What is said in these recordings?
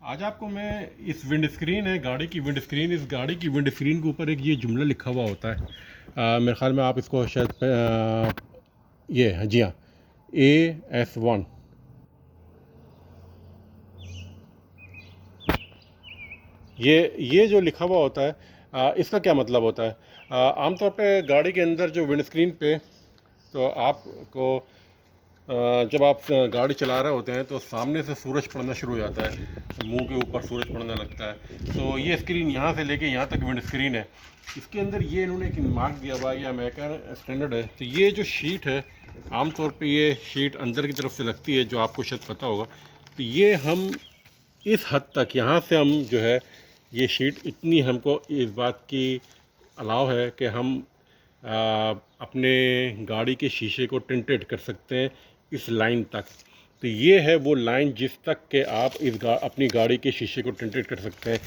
आज आपको मैं इस विंड स्क्रीन है गाड़ी की विंड स्क्रीन, इस गाड़ी की विंड स्क्रीन के ऊपर एक ये जुमला लिखा हुआ होता है। मेरे ख्याल में आप इसको शायद ये जी हाँ, AS1। ये जो लिखा हुआ होता है, इसका क्या मतलब होता है? आमतौर पे गाड़ी के अंदर जो विंड स्क्रीन पे, तो आपको जब आप गाड़ी चला रहे होते हैं तो सामने से सूरज पड़ना शुरू हो जाता है, मुंह के ऊपर सूरज पड़ने लगता है। तो ये स्क्रीन यहाँ से लेके यहाँ तक विंड स्क्रीन है। इसके अंदर ये इन्होंने एक मार्क दिया हुआ है, ये अमेरिकन स्टैंडर्ड है। तो ये जो शीट है, आमतौर पे ये शीट अंदर की तरफ से लगती है, जो आपको शायद पता होगा। तो ये हम इस हद तक यहाँ से हम जो है, ये शीट इतनी हमको इस बात की अलाउ है कि हम अपने गाड़ी के शीशे को टिंटेड कर सकते हैं इस लाइन तक। तो ये है वो लाइन जिस तक के आप अपनी गाड़ी के शीशे को टिंटेड कर सकते हैं।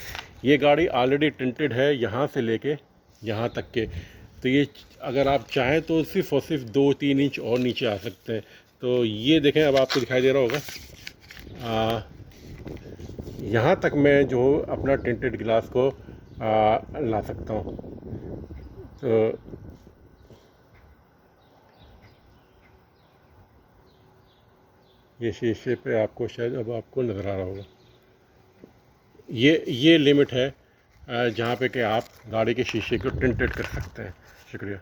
ये गाड़ी ऑलरेडी टिंटेड है यहाँ से लेके यहाँ तक के। तो ये अगर आप चाहें तो सिर्फ और सिर्फ 2-3 इंच और नीचे आ सकते हैं। तो ये देखें, अब आपको दिखाई दे रहा होगा, यहाँ तक मैं जो अपना टिंटेड गिलास को ला सकता हूँ। तो ये शीशे पे आपको शायद अब आपको नज़र आ रहा होगा, ये लिमिट है जहाँ पे कि आप गाड़ी के शीशे को टिंटेड कर सकते हैं। शुक्रिया।